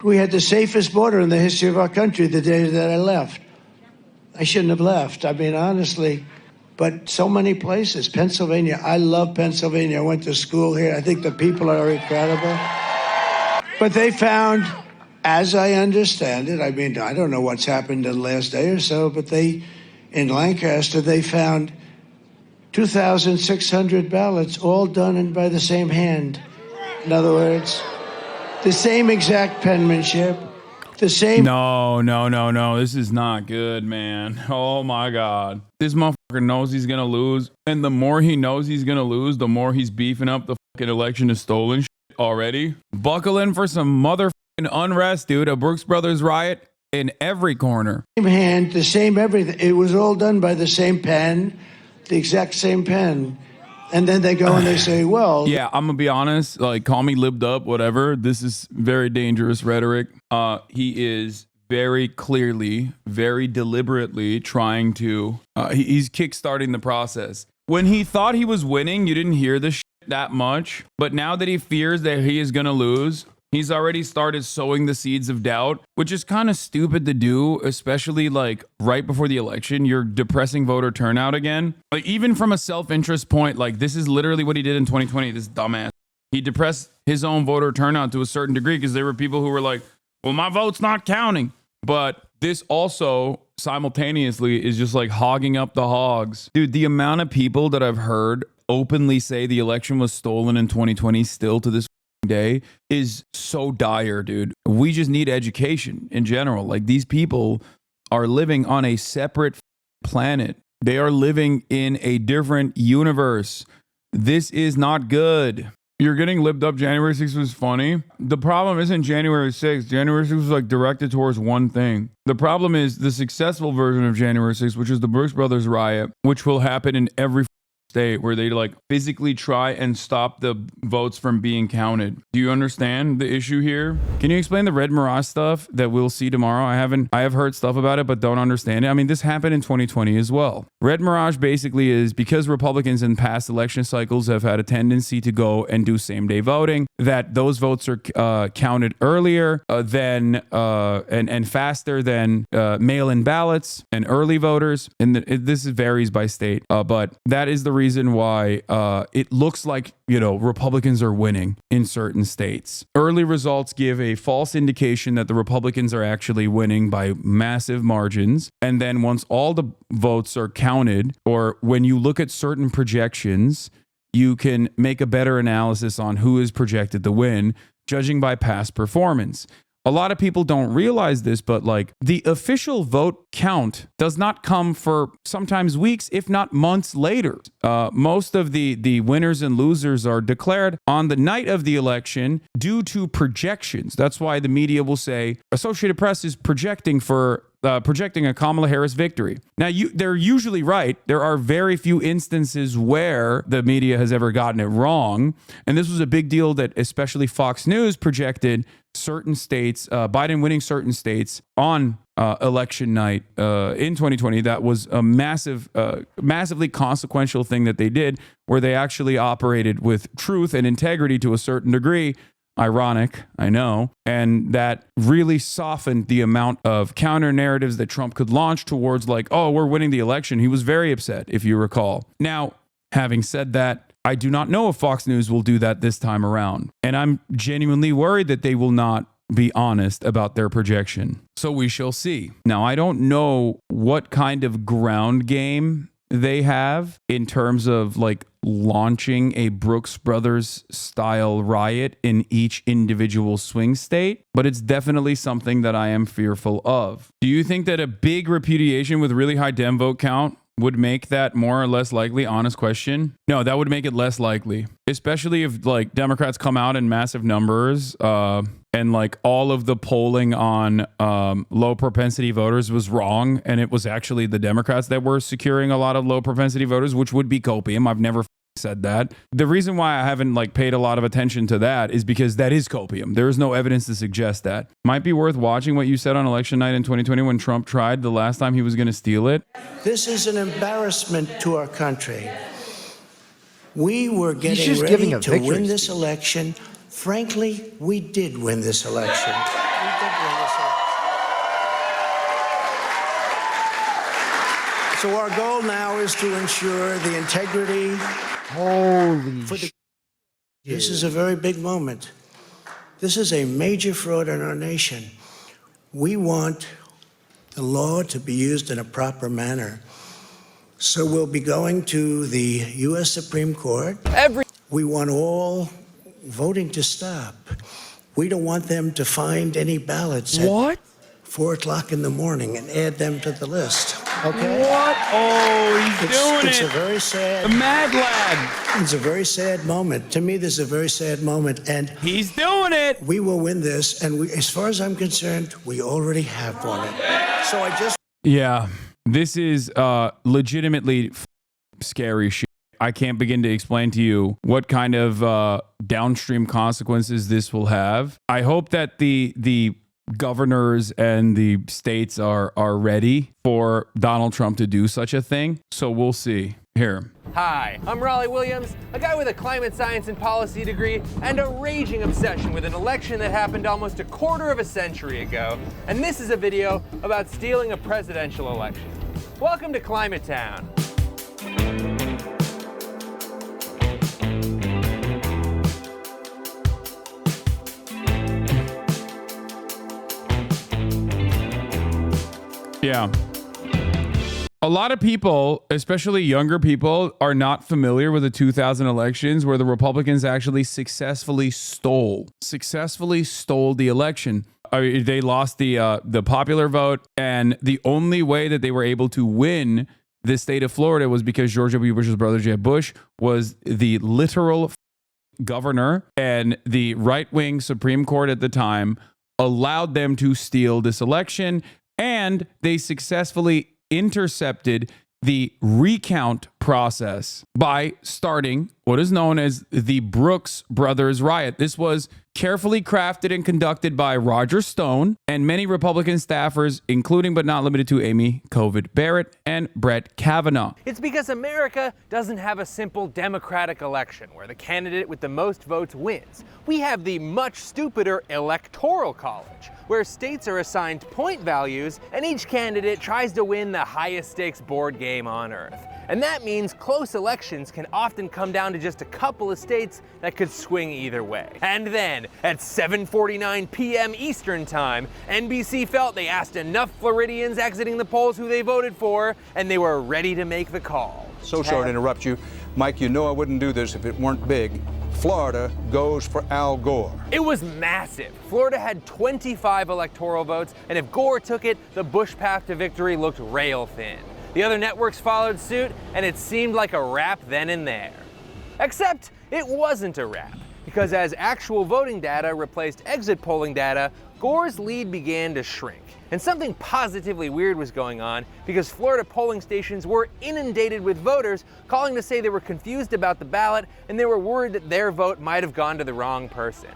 We had the safest border in the history of our country the day that I left. I shouldn't have left. I mean, honestly, but so many places. Pennsylvania, I love Pennsylvania. I went to school here. I think the people are incredible. But they found, as I understand it, I mean, I don't know what's happened in the last day or so, but in Lancaster, they found 2,600 ballots, all done by the same hand. In other words, the same exact penmanship, the same... No. This is not good, man. Oh, my God. This motherfucker knows he's going to lose. And the more he knows he's going to lose, the more he's beefing up the fucking election is stolen shit already. Buckle in for some motherfucking unrest, dude. A Brooks Brothers riot in every corner. Same hand, the same everything. It was all done by the same pen, the exact same pen. And then they go and they say, well... Yeah, I'm going to be honest. Like, call me libbed up, whatever. This is very dangerous rhetoric. He is very clearly, very deliberately trying to... he's kickstarting the process. When he thought he was winning, you didn't hear this shit that much. But now that he fears that he is going to lose... He's already started sowing the seeds of doubt, which is kind of stupid to do, especially like right before the election. You're depressing voter turnout again. Like even from a self-interest point, like this is literally what he did in 2020, this dumbass. He depressed his own voter turnout to a certain degree because there were people who were like, well, my vote's not counting. But this also simultaneously is just like hogging up the hogs. Dude, the amount of people that I've heard openly say the election was stolen in 2020 still to this day is so dire, dude. We just need education in general. Like these people are living on a separate planet. They are living in a different universe. This is not good. You're getting libbed up. January 6th was funny. The problem isn't January 6th. January 6th was like directed towards one thing. The problem is the successful version of January 6th, which is the Brooks Brothers riot, which will happen in every state where they like physically try and stop the votes from being counted. Do you understand the issue here? Can you explain the Red Mirage stuff that we'll see tomorrow? I have heard stuff about it, but don't understand it. I mean, this happened in 2020 as well. Red Mirage basically is because Republicans in past election cycles have had a tendency to go and do same-day voting, that those votes are counted earlier than and faster than mail-in ballots and early voters. And this varies by state, but that is the reason why it looks like, you know, Republicans are winning in certain states. Early results give a false indication that the Republicans are actually winning by massive margins. And then once all the votes are counted, or when you look at certain projections, you can make a better analysis on who is projected to win, judging by past performance. A lot of people don't realize this, but like the official vote count does not come for sometimes weeks, if not months later. Most of the winners and losers are declared on the night of the election due to projections. That's why the media will say Associated Press is projecting a Kamala Harris victory. Now, they're usually right. There are very few instances where the media has ever gotten it wrong. And this was a big deal that especially Fox News projected certain states, Biden winning certain states on election night in 2020. That was a massively consequential thing that they did, where they actually operated with truth and integrity to a certain degree. Ironic, I know. And that really softened the amount of counter narratives that Trump could launch towards like, oh, we're winning the election. He was very upset, if you recall. Now, having said that, I do not know if Fox News will do that this time around. And I'm genuinely worried that they will not be honest about their projection. So we shall see. Now, I don't know what kind of ground game they have in terms of like launching a Brooks Brothers style riot in each individual swing state, but it's definitely something that I am fearful of. Do you think that a big repudiation with really high Dem vote count would make that more or less likely? Honest question. No, that would make it less likely, especially if like Democrats come out in massive numbers and like all of the polling on low propensity voters was wrong, and it was actually the Democrats that were securing a lot of low propensity voters, which would be copium. I've never said that. The reason why I haven't like paid a lot of attention to that is because that is copium. There is no evidence to suggest that. Might be worth watching what you said on election night in 2020 when Trump tried the last time he was going to steal it. This is an embarrassment to our country. We were getting He's just ready giving a to victory win this speech. election. Frankly, we did win this election. So our goal now is to ensure the integrity. This is a very big moment. This is a major fraud in our nation. We want the law to be used in a proper manner. So we'll be going to the U.S. Supreme Court. We want all voting to stop. We don't want them to find any ballots at 4 o'clock in the morning and add them to the list. Okay? What? Oh, he's doing it's it. A very sad. The mad lad. It's a very sad moment. To me, this is a very sad moment, and he's doing it. We will win this, and as far as I'm concerned, we already have won it. So I just. Yeah, this is legitimately scary shit. I can't begin to explain to you what kind of downstream consequences this will have. I hope that the governors and the states are ready for Donald Trump to do such a thing. So we'll see. Here. Hi, I'm Raleigh Williams, a guy with a climate science and policy degree and a raging obsession with an election that happened almost a quarter of a century ago. And this is a video about stealing a presidential election. Welcome to Climate Town. Yeah. A lot of people, especially younger people, are not familiar with the 2000 elections where the Republicans actually successfully stole the election. I mean, they lost the popular vote, and the only way that they were able to win the state of Florida was because George W. Bush's brother, Jeb Bush, was the literal governor, and the right-wing Supreme Court at the time allowed them to steal this election, and they successfully intercepted the recount process by starting what is known as the Brooks Brothers Riot. This was carefully crafted and conducted by Roger Stone and many Republican staffers, including but not limited to Amy Coney Barrett and Brett Kavanaugh. It's because America doesn't have a simple democratic election where the candidate with the most votes wins. We have the much stupider electoral college, where states are assigned point values and each candidate tries to win the highest stakes board game on earth. And that means close elections can often come down to just a couple of states that could swing either way. And then, at 7:49 p.m. Eastern Time, NBC felt they asked enough Floridians exiting the polls who they voted for, and they were ready to make the call. So sorry to interrupt you. Mike, you know I wouldn't do this if it weren't big. Florida goes for Al Gore. It was massive. Florida had 25 electoral votes, and if Gore took it, the Bush path to victory looked rail thin. The other networks followed suit, and it seemed like a wrap then and there. Except it wasn't a wrap, because as actual voting data replaced exit polling data, Gore's lead began to shrink. And something positively weird was going on, because Florida polling stations were inundated with voters calling to say they were confused about the ballot and they were worried that their vote might have gone to the wrong person.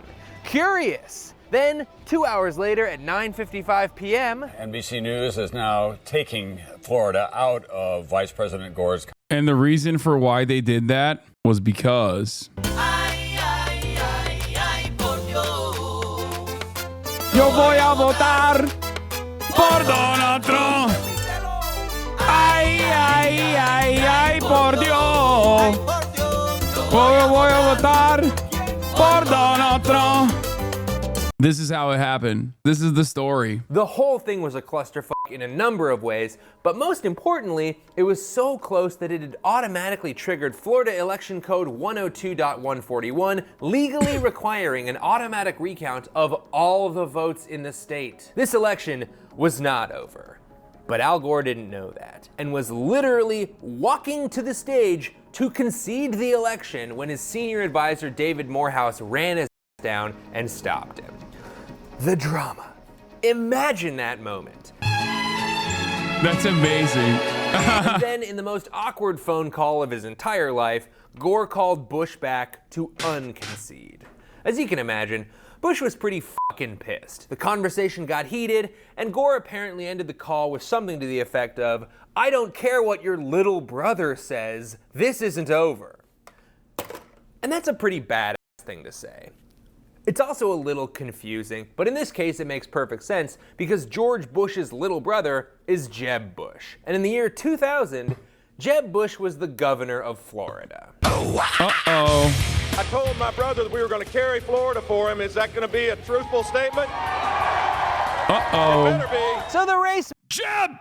Curious! Then, 2 hours later at 9:55 p.m., NBC News is now taking Florida out of Vice President Gore's. And the reason for why they did that was because yo voy a votar por Donald Trump. Ay, ay, ay, ay, por Dios. Yo voy a votar por Donald Trump. This is how it happened. This is the story. The whole thing was a clusterfuck in a number of ways, but most importantly, it was so close that it had automatically triggered Florida Election Code 102.141, legally requiring an automatic recount of all the votes in the state. This election was not over, but Al Gore didn't know that, and was literally walking to the stage to concede the election when his senior advisor David Morehouse ran his down and stopped him. The drama. Imagine that moment. That's amazing. And then, in the most awkward phone call of his entire life, Gore called Bush back to unconcede. As you can imagine, Bush was pretty fucking pissed. The conversation got heated, and Gore apparently ended the call with something to the effect of, "I don't care what your little brother says, this isn't over." And that's a pretty badass thing to say. It's also a little confusing, but in this case it makes perfect sense because George Bush's little brother is Jeb Bush. And in the year 2000, Jeb Bush was the governor of Florida. Uh-oh. I told my brother that we were going to carry Florida for him. Is that going to be a truthful statement? Uh-oh. It better be. So the race Jeb!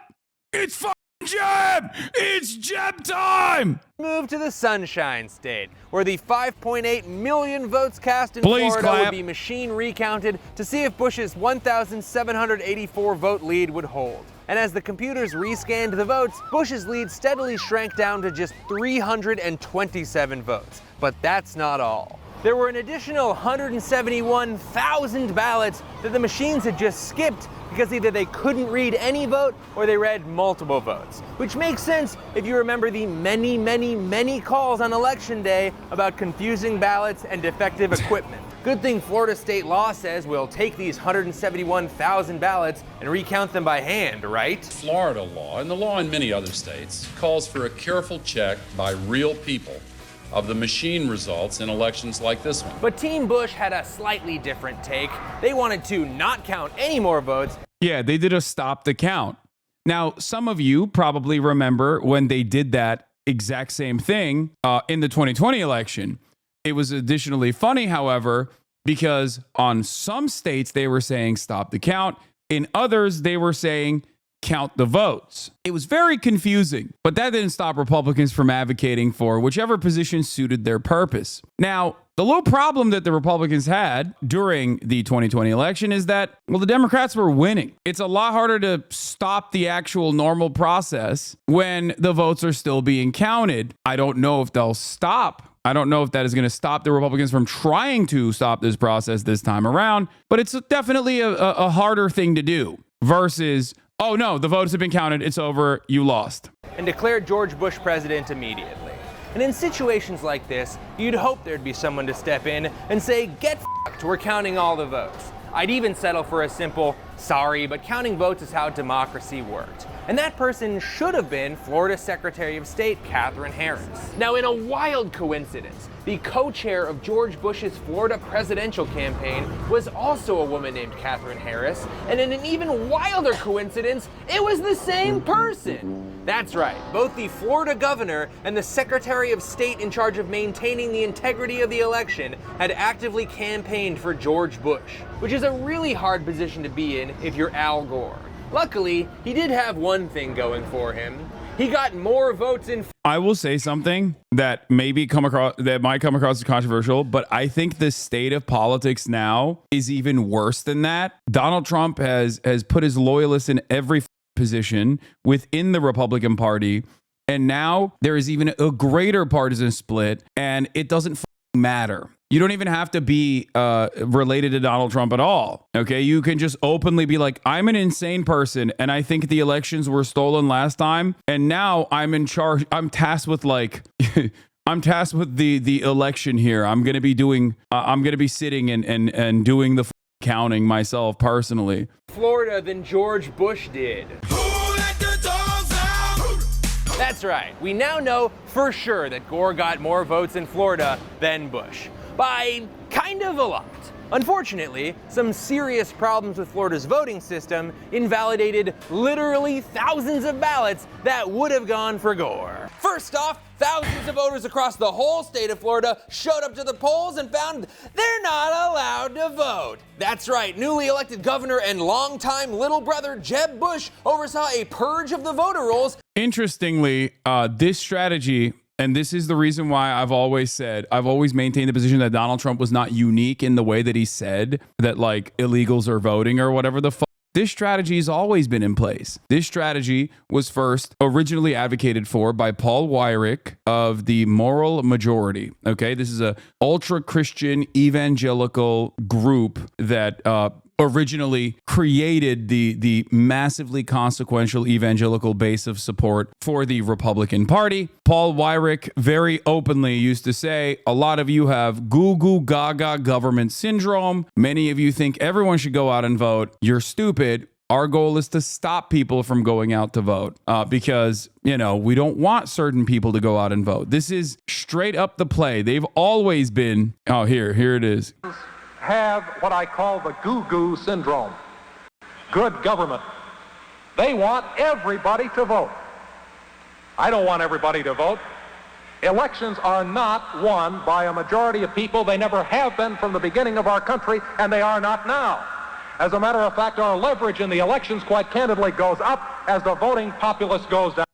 It's fucking Jeb! It's Jeb time! moved to the Sunshine State, where the 5.8 million votes cast in Please Florida clap. would be machine recounted to see if Bush's 1,784 vote lead would hold. And as the computers rescanned the votes, Bush's lead steadily shrank down to just 327 votes. But that's not all. There were an additional 171,000 ballots that the machines had just skipped because either they couldn't read any vote or they read multiple votes. Which makes sense if you remember the many calls on election day about confusing ballots and defective equipment. Good thing Florida state law says we'll take these 171,000 ballots and recount them by hand, right? Florida law, and the law in many other states, calls for a careful check by real people of the machine results in elections like this one. But Team Bush had a slightly different take. They wanted to not count any more votes. Yeah, they did a stop the count. Now, some of you probably remember when they did that exact same thing in the 2020 election. It was additionally funny, however, because on some states they were saying stop the count. In others, they were saying count the votes. It was very confusing, but that didn't stop Republicans from advocating for whichever position suited their purpose. Now, the little problem that the Republicans had during the 2020 election is that, well, the Democrats were winning. It's a lot harder to stop the actual normal process when the votes are still being counted. I don't know if they'll stop. I don't know if that is going to stop the Republicans from trying to stop this process this time around, but it's definitely a harder thing to do versus, oh no, the votes have been counted, it's over, you lost. And declared George Bush president immediately. And in situations like this, you'd hope there'd be someone to step in and say, get f***ed, we're counting all the votes. I'd even settle for a simple, sorry, but counting votes is how democracy worked. And that person should have been Florida Secretary of State Katherine Harris. Now, in a wild coincidence, the co-chair of George Bush's Florida presidential campaign was also a woman named Katherine Harris, and in an even wilder coincidence, it was the same person. That's right, both the Florida governor and the Secretary of State in charge of maintaining the integrity of the election had actively campaigned for George Bush, which is a really hard position to be in if you're Al Gore. Luckily, he did have one thing going for him. He got more votes in. I will say something that might come across as controversial, but I think the state of politics now is even worse than that. Donald Trump has put his loyalists in every position within the Republican Party, and now there is even a greater partisan split, and it doesn't matter. You don't even have to be related to Donald Trump at all. Okay, you can just openly be like, I'm an insane person, and I think the elections were stolen last time, and now I'm in charge. I'm tasked with I'm tasked with the election here. I'm gonna be doing. I'm gonna be sitting and doing the counting myself personally. Florida than George Bush did. That's right. We now know for sure that Gore got more votes in Florida than Bush. By kind of a lot. Unfortunately, some serious problems with Florida's voting system invalidated literally thousands of ballots that would have gone for Gore. First off, thousands of voters across the whole state of Florida showed up to the polls and found they're not allowed to vote. That's right, newly elected governor and longtime little brother Jeb Bush oversaw a purge of the voter rolls. Interestingly, this strategy, and this is the reason why I've always maintained the position that Donald Trump was not unique in the way that he said that like illegals are voting or whatever the fuck. This strategy has always been in place. This strategy was first originally advocated for by Paul Weyrich of the Moral Majority. Okay, this is a ultra-Christian evangelical group that originally created the massively consequential evangelical base of support for the Republican Party. Paul Weyrich very openly used to say, a lot of you have goo goo gaga government syndrome. Many of you think everyone should go out and vote. You're stupid. Our goal is to stop people from going out to vote because, you know, we don't want certain people to go out and vote. This is straight up the play. They've always been, oh, here it is. have what I call the goo-goo syndrome. Good government. They want everybody to vote. I don't want everybody to vote. Elections are not won by a majority of people. They never have been from the beginning of our country, and they are not now. As a matter of fact, our leverage in the elections, quite candidly, goes up as the voting populace goes down.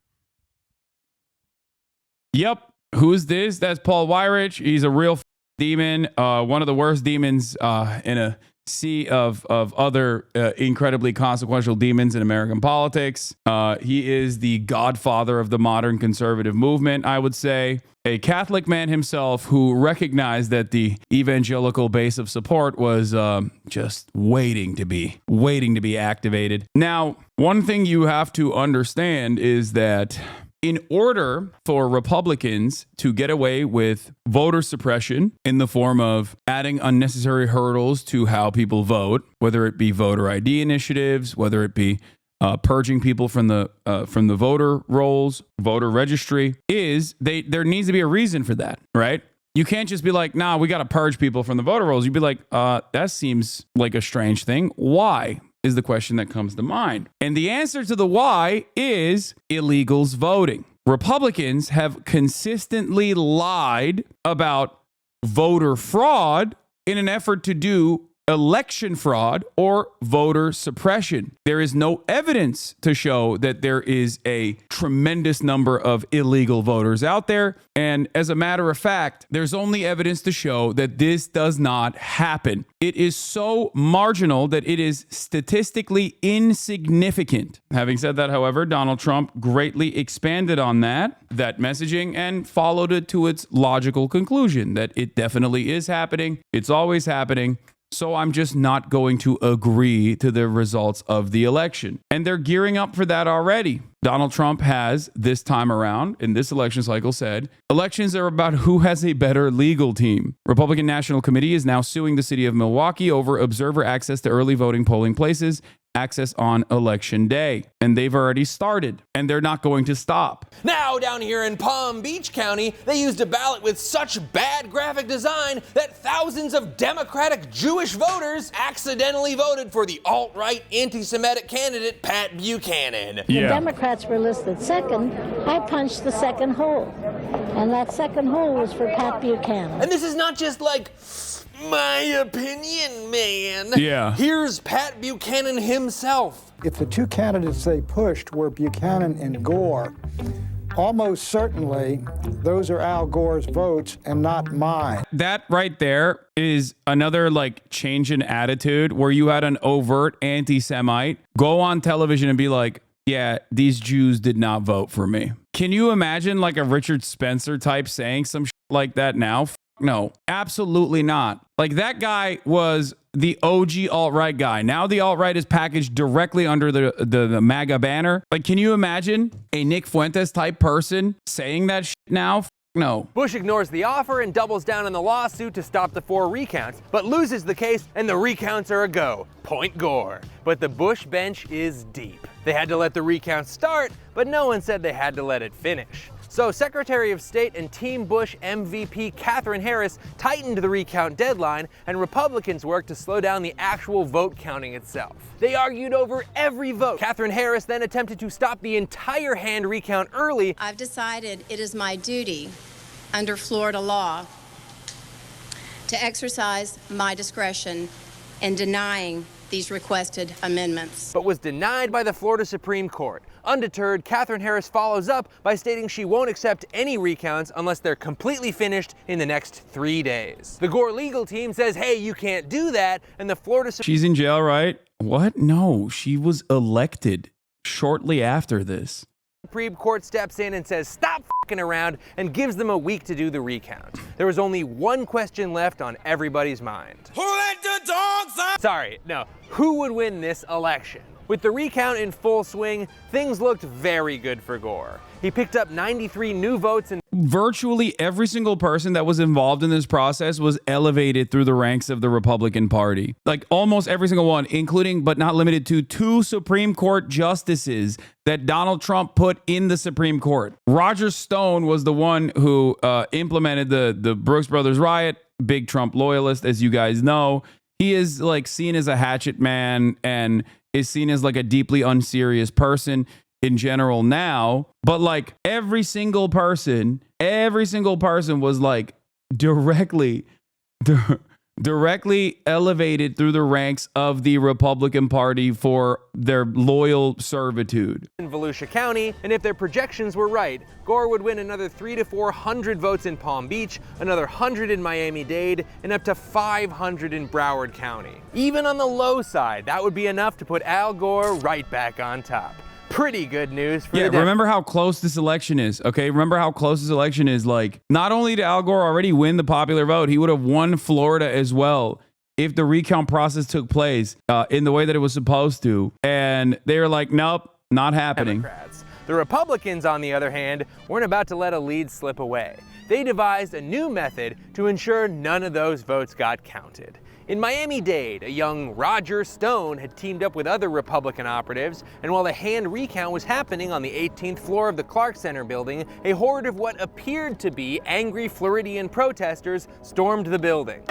Yep. Who's this? That's Paul Weyrich. He's a real demon, one of the worst demons in a sea of other incredibly consequential demons in American politics. He is the godfather of the modern conservative movement, I would say. A Catholic man himself who recognized that the evangelical base of support was just waiting to be activated. Now, one thing you have to understand is that in order for Republicans to get away with voter suppression in the form of adding unnecessary hurdles to how people vote, whether it be voter ID initiatives, whether it be purging people from the voter rolls, voter registry, there needs to be a reason for that, right? You can't just be like, nah, we got to purge people from the voter rolls. You'd be like, that seems like a strange thing. Why? Is the question that comes to mind. And the answer to the why is illegals voting. Republicans have consistently lied about voter fraud in an effort to do election fraud or voter suppression. There is no evidence to show that there is a tremendous number of illegal voters out there. And as a matter of fact, there's only evidence to show that this does not happen. It is so marginal that it is statistically insignificant. Having said that, however, Donald Trump greatly expanded on that messaging and followed it to its logical conclusion that it definitely is happening. It's always happening. So I'm just not going to agree to the results of the election. And they're gearing up for that already. Donald Trump has, this time around, in this election cycle, said, elections are about who has a better legal team. Republican National Committee is now suing the city of Milwaukee over observer access to early voting polling places, access on election day. And they've already started, and they're not going to stop. Now, down here in Palm Beach County, they used a ballot with such bad graphic design that thousands of Democratic Jewish voters accidentally voted for the alt-right anti-Semitic candidate Pat Buchanan. Yeah. The Democrats were listed second. I punched the second hole, and that second hole was for Pat Buchanan. And this is not just like my opinion, man. Yeah. Here's Pat Buchanan himself. If the two candidates they pushed were Buchanan and Gore, almost certainly those are Al Gore's votes and not mine. That right there is another change in attitude where you had an overt anti-Semite go on television and be like, yeah, these Jews did not vote for me. Can you imagine a Richard Spencer type saying some shit like that now? No, absolutely not. That guy was the OG alt-right guy. Now the alt-right is packaged directly under the MAGA banner. Can you imagine a Nick Fuentes type person saying that shit now? No. Bush ignores the offer and doubles down on the lawsuit to stop the 4 recounts, but loses the case and the recounts are a go. Point Gore. But the Bush bench is deep. They had to let the recount start, but no one said they had to let it finish. So Secretary of State and Team Bush MVP Katherine Harris tightened the recount deadline, and Republicans worked to slow down the actual vote counting itself. They argued over every vote. Katherine Harris then attempted to stop the entire hand recount early. I've decided it is my duty under Florida law to exercise my discretion in denying these requested amendments. But was denied by the Florida Supreme Court. Undeterred, Katherine Harris follows up by stating she won't accept any recounts unless they're completely finished in the next 3 days. The Gore legal team says, hey, you can't do that, and the Florida... She's in jail, right? What? No, she was elected shortly after this. Supreme Court steps in and says, stop f***ing around, and gives them a week to do the recount. There was only one question left on everybody's mind. Who let the dogs out? Sorry, no. Who would win this election? With the recount in full swing, things looked very good for Gore. He picked up 93 new votes and virtually every single person that was involved in this process was elevated through the ranks of the Republican Party. Almost every single one, including but not limited to 2 Supreme Court justices that Donald Trump put in the Supreme Court. Roger Stone was the one who implemented the Brooks Brothers riot, big Trump loyalist, as you guys know. he is like seen as a hatchet man and is seen as like a deeply unserious person in general now. But like every single person was like directly elevated through the ranks of the Republican Party for their loyal servitude. In Volusia County, and if their projections were right, Gore would win another 300 to 400 votes in Palm Beach, another 100 in Miami-Dade, and up to 500 in Broward County. Even on the low side, that would be enough to put Al Gore right back on top. Pretty good news for the remember how close this election is, okay? Remember how close this election is. Like, not only did Al Gore already win the popular vote, he would have won Florida as well if the recount process took place in the way that it was supposed to. And they were like, nope, not happening. Democrats. The Republicans, on the other hand, weren't about to let a lead slip away. They devised a new method to ensure none of those votes got counted. In Miami-Dade, a young Roger Stone had teamed up with other Republican operatives, and while the hand recount was happening on the 18th floor of the Clark Center building, a horde of what appeared to be angry Floridian protesters stormed the building.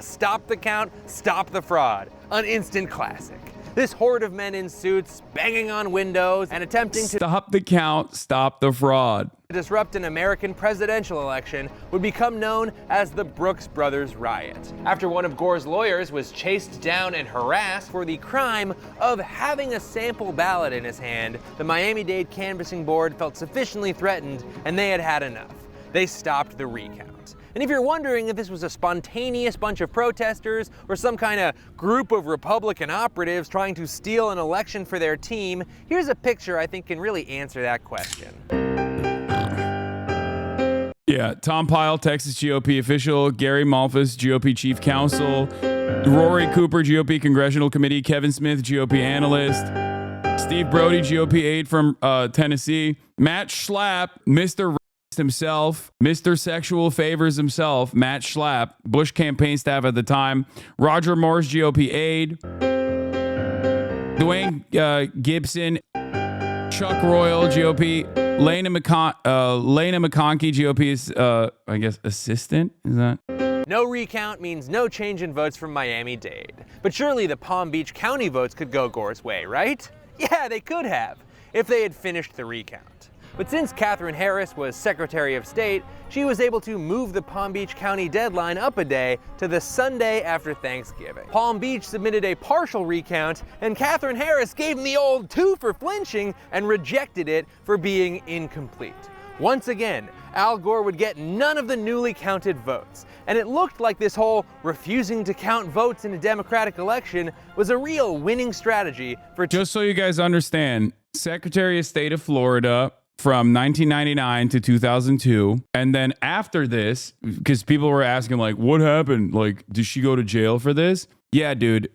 Stop the count, stop the fraud. An instant classic. This horde of men in suits banging on windows and attempting to stop the count, stop the fraud. Disrupt an American presidential election would become known as the Brooks Brothers Riot, after one of Gore's lawyers was chased down and harassed for the crime of having a sample ballot in his hand. The Miami-Dade Canvassing Board felt sufficiently threatened, and they had had enough. They stopped the recount. And if you're wondering if this was a spontaneous bunch of protesters or some kind of group of Republican operatives trying to steal an election for their team, here's a picture I think can really answer that question. Yeah, Tom Pyle, Texas GOP official, Gary Malfus, GOP chief counsel, Rory Cooper, GOP congressional committee, Kevin Smith, GOP analyst, Steve Brody, GOP aide from Tennessee, Matt Schlapp, Mr. himself, Mr. Sexual Favors himself, Matt Schlapp, Bush campaign staff at the time, Roger Moore's GOP aide, Dwayne Gibson, Chuck Royal, GOP, Lena McConkey, GOP's, I guess, assistant, is that? No recount means no change in votes from Miami-Dade. But surely the Palm Beach County votes could go Gore's way, right? Yeah, they could have, if they had finished the recount. But since Katherine Harris was Secretary of State, she was able to move the Palm Beach County deadline up a day to the Sunday after Thanksgiving. Palm Beach submitted a partial recount, and Katherine Harris gave him the old 2 for flinching and rejected it for being incomplete. Once again, Al Gore would get none of the newly counted votes, and it looked like this whole refusing to count votes in a Democratic election was a real winning strategy for— Just so you guys understand, Secretary of State of Florida from 1999 to 2002. And then after this, because people were asking like, what happened? Like, did she go to jail for this? Yeah, dude.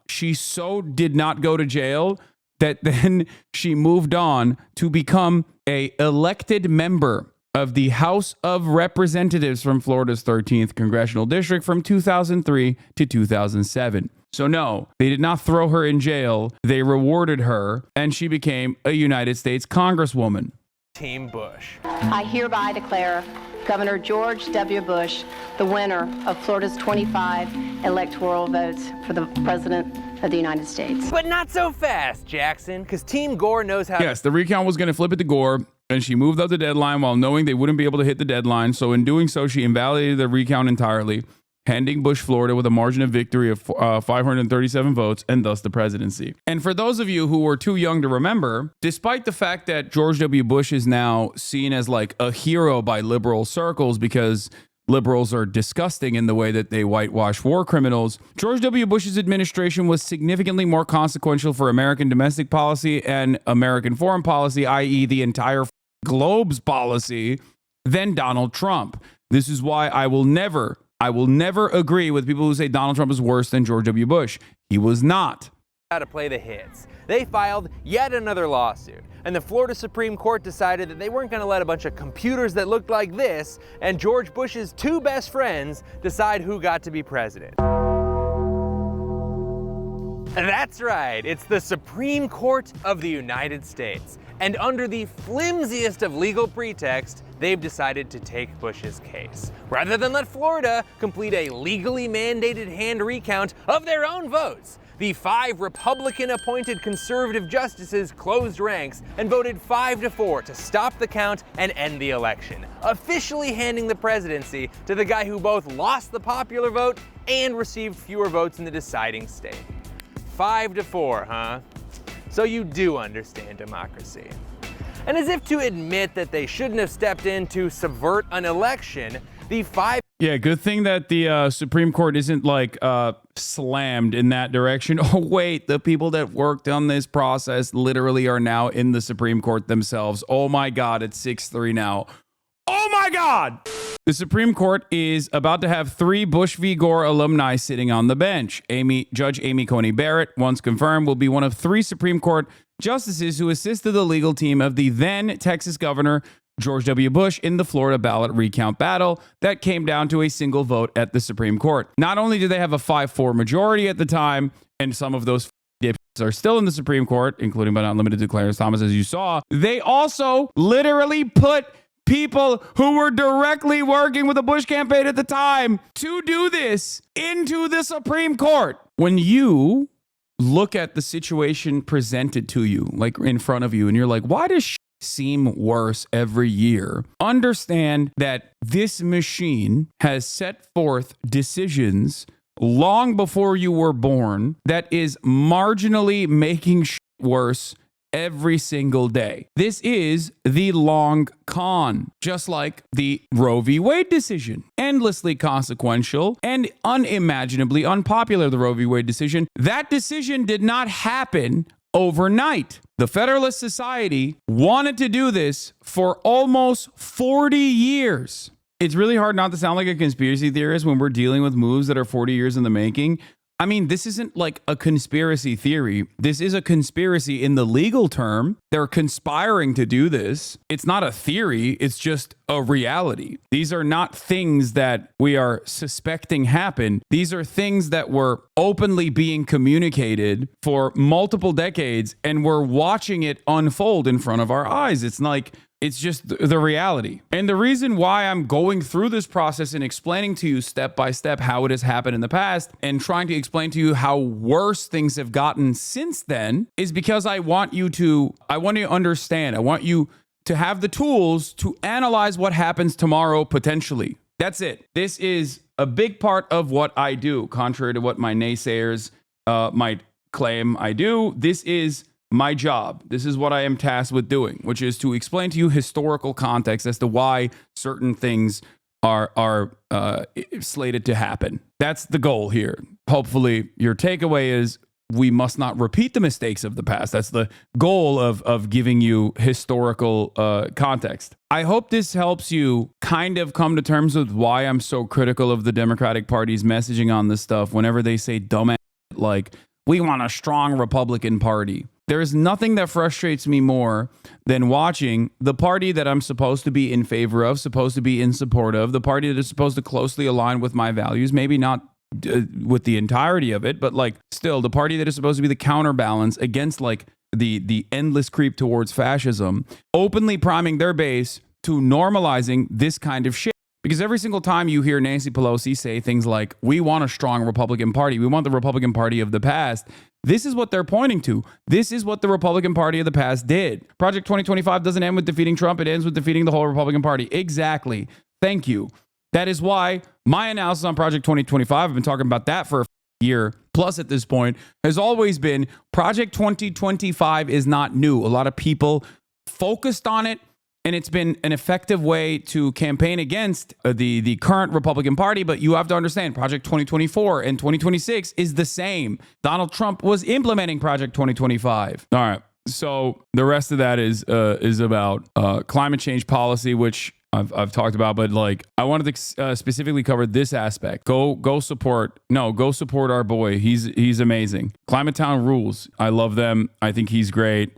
She so did not go to jail that then she moved on to become a elected member of the House of Representatives from Florida's 13th Congressional District from 2003 to 2007. So no, they did not throw her in jail. They rewarded her, and she became a United States Congresswoman. Team Bush. I hereby declare Governor George W. Bush the winner of Florida's 25 electoral votes for the President of the United States. But not so fast, Jackson, because Team Gore knows how— Yes, the recount was going to flip it to Gore, and she moved up the deadline while knowing they wouldn't be able to hit the deadline. So in doing so, she invalidated the recount entirely, handing Bush Florida with a margin of victory of 537 votes and thus the presidency. And for those of you who were too young to remember, despite the fact that George W. Bush is now seen as like a hero by liberal circles because liberals are disgusting in the way that they whitewash war criminals, George W. Bush's administration was significantly more consequential for American domestic policy and American foreign policy, i.e. the entire globe's policy, than Donald Trump. This is why I will never agree with people who say Donald Trump is worse than George W. Bush. He was not. How to play the hits. They filed yet another lawsuit, and the Florida Supreme Court decided that they weren't going to let a bunch of computers that looked like this and George Bush's 2 best friends decide who got to be president. That's right, it's the Supreme Court of the United States. And under the flimsiest of legal pretext, they've decided to take Bush's case. Rather than let Florida complete a legally mandated hand recount of their own votes, the 5 Republican-appointed conservative justices closed ranks and voted 5-4 to stop the count and end the election, officially handing the presidency to the guy who both lost the popular vote and received fewer votes in the deciding state. 5-4, huh? So you do understand democracy. And as if to admit that they shouldn't have stepped in to subvert an election, the 5... Yeah, good thing that the Supreme Court isn't like slammed in that direction. Oh, wait, the people that worked on this process literally are now in the Supreme Court themselves. Oh my God, it's 6-3 now. Oh my God! The Supreme Court is about to have 3 Bush v. Gore alumni sitting on the bench. Judge Amy Coney Barrett, once confirmed, will be one of 3 Supreme Court justices who assisted the legal team of the then Texas Governor George W. Bush in the Florida ballot recount battle that came down to a single vote at the Supreme Court. Not only did they have a 5-4 majority at the time, and some of those dipshits are still in the Supreme Court, including but not limited to Clarence Thomas, as you saw, they also literally put people who were directly working with the Bush campaign at the time to do this into the Supreme Court. When you look at the situation presented to you, like in front of you, and you're like, why does shit seem worse every year? Understand that this machine has set forth decisions long before you were born that is marginally making shit worse every single day. This is the long con, just like the Roe v. Wade decision. Endlessly consequential and unimaginably unpopular, the Roe v. Wade decision. That decision did not happen overnight. The Federalist Society wanted to do this for almost 40 years. It's really hard not to sound like a conspiracy theorist when we're dealing with moves that are 40 years in the making. I mean, this isn't like a conspiracy theory. This is a conspiracy in the legal term. They're conspiring to do this. It's not a theory. It's just a reality. These are not things that we are suspecting happen. These are things that were openly being communicated for multiple decades, and we're watching it unfold in front of our eyes. It's just the reality. And the reason why I'm going through this process and explaining to you step by step how it has happened in the past and trying to explain to you how worse things have gotten since then is because I want you to understand. I want you to have the tools to analyze what happens tomorrow potentially. That's it. This is a big part of what I do, contrary to what my naysayers might claim I do. This is my job. This is what I am tasked with doing, which is to explain to you historical context as to why certain things are slated to happen. That's the goal here. Hopefully your takeaway is we must not repeat the mistakes of the past. That's the goal of giving you historical context. I hope this helps you kind of come to terms with why I'm so critical of the Democratic Party's messaging on this stuff whenever they say dumbass like, we want a strong Republican Party. There is nothing that frustrates me more than watching the party that I'm supposed to be in favor of, supposed to be in support of, the party that is supposed to closely align with my values, maybe not with the entirety of it, but like still the party that is supposed to be the counterbalance against like the endless creep towards fascism, openly priming their base to normalizing this kind of shit. Because every single time you hear Nancy Pelosi say things like, we want a strong Republican Party, we want the Republican Party of the past, this is what they're pointing to. This is what the Republican Party of the past did. Project 2025 doesn't end with defeating Trump. It ends with defeating the whole Republican Party. Exactly. Thank you. That is why my analysis on Project 2025, I've been talking about that for a year plus at this point, has always been Project 2025 is not new. A lot of people focused on it, and it's been an effective way to campaign against the current Republican Party. But you have to understand, Project 2024 and 2026 is the same. Donald Trump was implementing Project 2025. All right. So the rest of that is about climate change policy, which I've talked about, but like I wanted to specifically cover this aspect. Go support our boy. He's amazing. Climate Town rules. I love them. I think he's great.